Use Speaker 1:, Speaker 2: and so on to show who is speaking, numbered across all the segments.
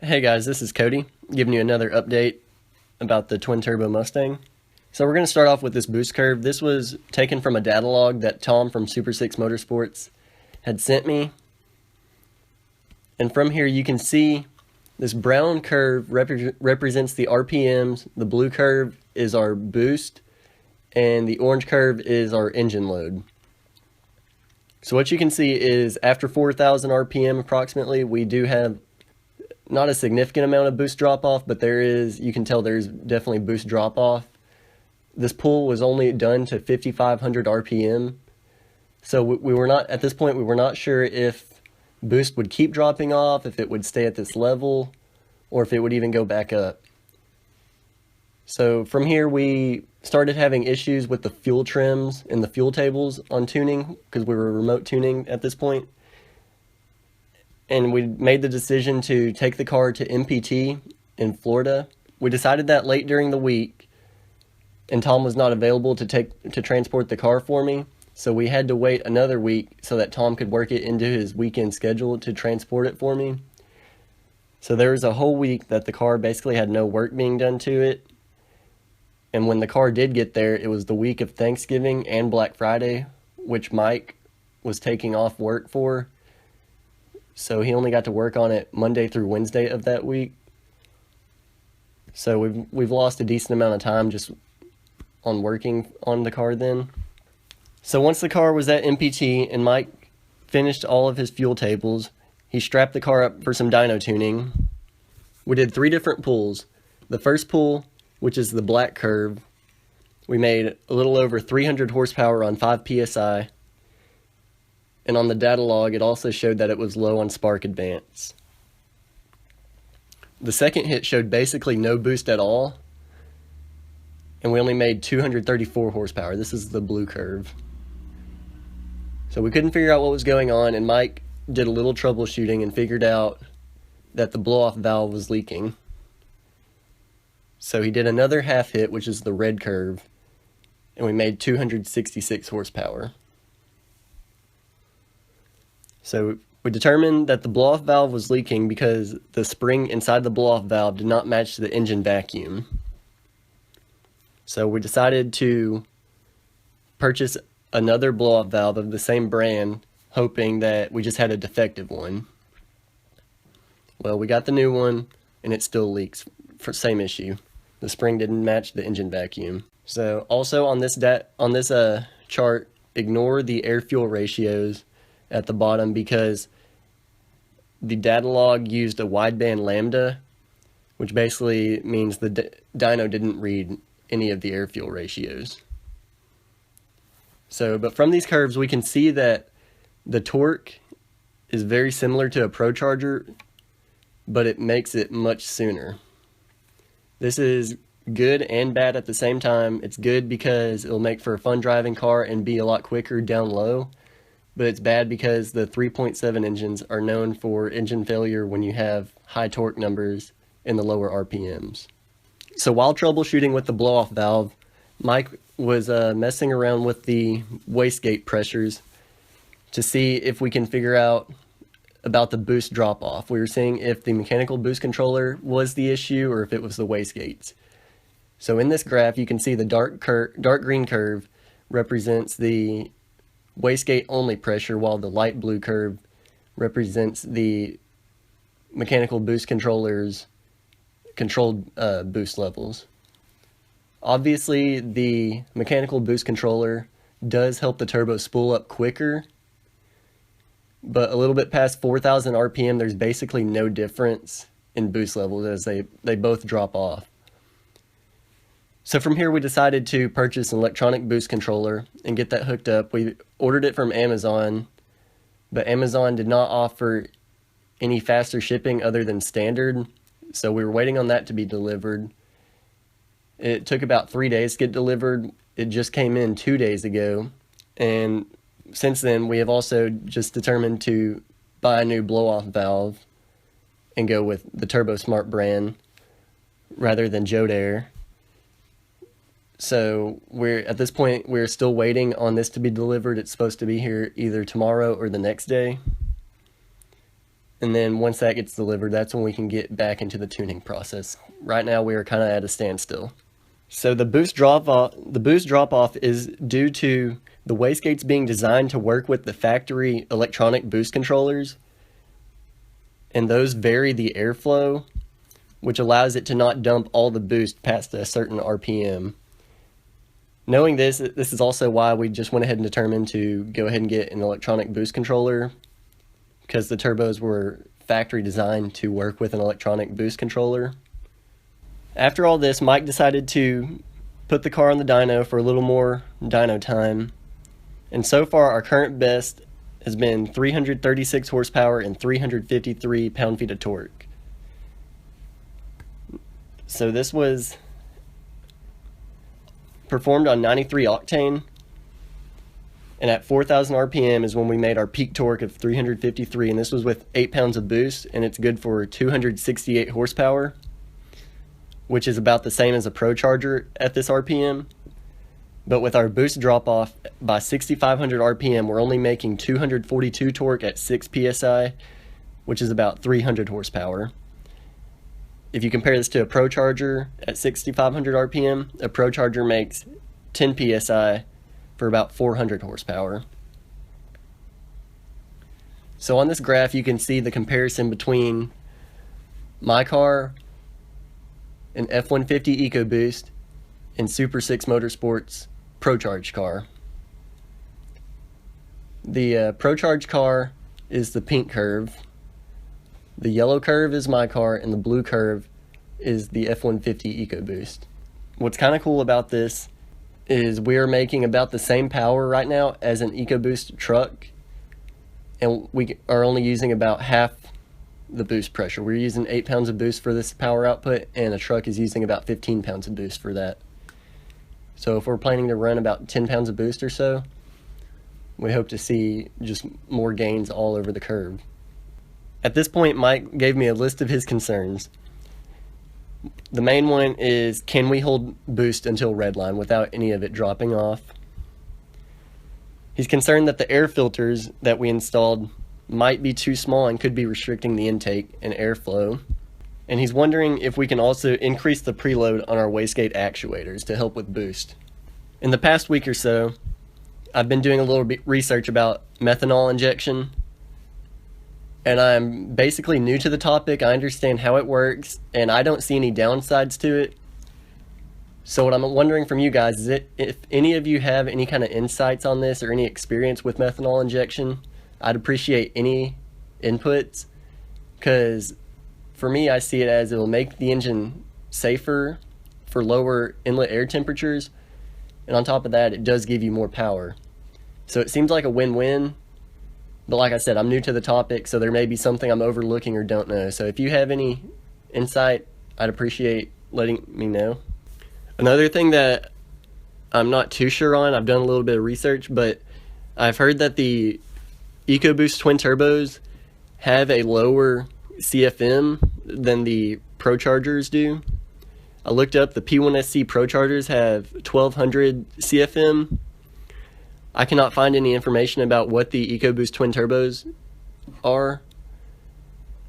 Speaker 1: Hey guys, this is Cody, giving you another update about the twin turbo Mustang. So we're going to start off with this boost curve. This was taken from a data log that Tom from Super 6 Motorsports had sent me. And from here you can see this brown curve represents the RPMs, the blue curve is our boost, and the orange curve is our engine load. So what you can see is after 4,000 RPM approximately, we do have not a significant amount of boost drop off, but you can tell there's definitely boost drop off. This pull was only done to 5,500 RPM. So we were not, at this point, we were not sure if boost would keep dropping off, if it would stay at this level, or if it would even go back up. So from here, we started having issues with the fuel trims and the fuel tables on tuning, because we were remote tuning at this point. And we made the decision to take the car to MPT in Florida. We decided that late during the week, and Tom was not available to transport the car for me, so we had to wait another week so that Tom could work it into his weekend schedule to transport it for me. So there was a whole week that the car basically had no work being done to it. And when the car did get there, it was the week of Thanksgiving and Black Friday, which Mike was taking off work for. So he only got to work on it Monday through Wednesday of that week. So we've lost a decent amount of time just on working on the car then. So once the car was at MPT and Mike finished all of his fuel tables, he strapped the car up for some dyno tuning. We did 3 different pulls. The first pull, which is the black curve, we made a little over 300 horsepower on 5 psi. And on the data log, it also showed that it was low on spark advance. The second hit showed basically no boost at all, and we only made 234 horsepower. This is the blue curve. So we couldn't figure out what was going on, and Mike did a little troubleshooting and figured out that the blow-off valve was leaking. So he did another half hit, which is the red curve, and we made 266 horsepower. So we determined that the blow-off valve was leaking because the spring inside the blow-off valve did not match the engine vacuum. So we decided to purchase another blow-off valve of the same brand, hoping that we just had a defective one. Well, we got the new one, and it still leaks for same issue. The spring didn't match the engine vacuum. So also on this chart, ignore the air-fuel ratios at the bottom because the data log used a wideband lambda, which basically means the dyno didn't read any of the air fuel ratios. So, but from these curves we can see that the torque is very similar to a ProCharger, but it makes it much sooner. This is good and bad at the same time. It's good because it'll make for a fun driving car and be a lot quicker down low. But it's bad because the 3.7 engines are known for engine failure when you have high torque numbers in the lower RPMs. So while troubleshooting with the blow-off valve, Mike was messing around with the wastegate pressures to see if we can figure out about the boost drop-off. We were seeing if the mechanical boost controller was the issue or if it was the wastegates. So in this graph, you can see the dark green curve represents the wastegate only pressure, while the light blue curve represents the mechanical boost controller's controlled boost levels. Obviously, the mechanical boost controller does help the turbo spool up quicker, but a little bit past 4,000 RPM, there's basically no difference in boost levels as they both drop off. So from here we decided to purchase an electronic boost controller and get that hooked up. We ordered it from Amazon, but Amazon did not offer any faster shipping other than standard, so we were waiting on that to be delivered. It took about 3 days to get delivered. It just came in 2 days ago, and since then we have also just determined to buy a new blow-off valve and go with the Turbo Smart brand rather than Jodair. So at this point we're still waiting on this to be delivered. It's supposed to be here either tomorrow or the next day. And then once that gets delivered, that's when we can get back into the tuning process. Right now we are kind of at a standstill. So the boost drop off is due to the wastegates being designed to work with the factory electronic boost controllers, and those vary the airflow, which allows it to not dump all the boost past a certain RPM. Knowing this is also why we just went ahead and determined to go ahead and get an electronic boost controller, because the turbos were factory designed to work with an electronic boost controller. After all this, Mike decided to put the car on the dyno for a little more dyno time, and so far our current best has been 336 horsepower and 353 pound-feet of torque. So this was performed on 93 octane, and at 4,000 RPM is when we made our peak torque of 353, and this was with 8 pounds of boost, and it's good for 268 horsepower, which is about the same as a Pro Charger at this RPM. But with our boost drop off by 6,500 RPM, we're only making 242 torque at 6 PSI, which is about 300 horsepower. If you compare this to a Pro Charger at 6,500 RPM, a Pro Charger makes 10 PSI for about 400 horsepower. So on this graph, you can see the comparison between my car, an F-150 EcoBoost, and Super 6 Motorsports Pro Charge car. The Pro Charge car is the pink curve, the yellow curve is my car, and the blue curve is the F-150 EcoBoost. What's kind of cool about this is we are making about the same power right now as an EcoBoost truck, and we are only using about half the boost pressure. We're using 8 pounds of boost for this power output, and a truck is using about 15 pounds of boost for that. So if we're planning to run about 10 pounds of boost or so, we hope to see just more gains all over the curve. At this point, Mike gave me a list of his concerns. The main one is, can we hold boost until redline without any of it dropping off? He's concerned that the air filters that we installed might be too small and could be restricting the intake and airflow. And he's wondering if we can also increase the preload on our wastegate actuators to help with boost. In the past week or so, I've been doing a little bit research about methanol injection, and I'm basically new to the topic. I understand how it works, and I don't see any downsides to it. So what I'm wondering from you guys is if any of you have any kind of insights on this or any experience with methanol injection, I'd appreciate any inputs, because for me, I see it as it will make the engine safer for lower inlet air temperatures, and on top of that, it does give you more power. So it seems like a win-win, but like I said, I'm new to the topic, so there may be something I'm overlooking or don't know. So if you have any insight, I'd appreciate letting me know. Another thing that I'm not too sure on, I've done a little bit of research, but I've heard that the EcoBoost twin turbos have a lower CFM than the Pro Chargers do. I looked up, the P1SC Pro Chargers have 1200 CFM. I cannot find any information about what the EcoBoost twin turbos are.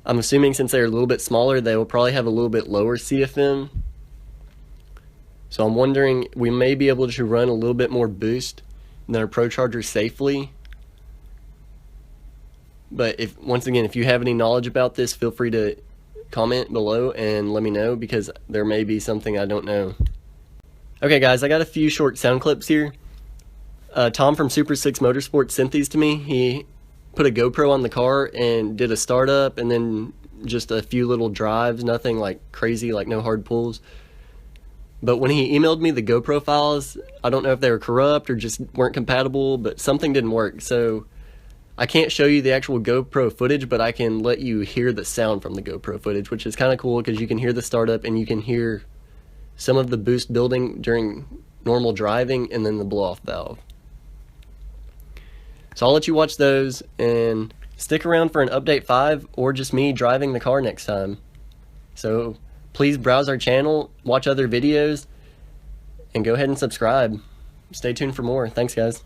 Speaker 1: I'm assuming since they're a little bit smaller, they will probably have a little bit lower CFM. So I'm wondering, we may be able to run a little bit more boost than our Pro Charger safely. But once again, if you have any knowledge about this, feel free to comment below and let me know, because there may be something I don't know. Okay guys, I got a few short sound clips here. Tom from Super 6 Motorsports sent these to me. He put a GoPro on the car and did a startup and then just a few little drives, nothing like crazy, like no hard pulls. But when he emailed me the GoPro files, I don't know if they were corrupt or just weren't compatible, but something didn't work. So I can't show you the actual GoPro footage, but I can let you hear the sound from the GoPro footage, which is kind of cool because you can hear the startup and you can hear some of the boost building during normal driving and then the blow-off valve. So I'll let you watch those and stick around for an update 5 or just me driving the car next time. So please browse our channel, watch other videos, and go ahead and subscribe. Stay tuned for more. Thanks guys.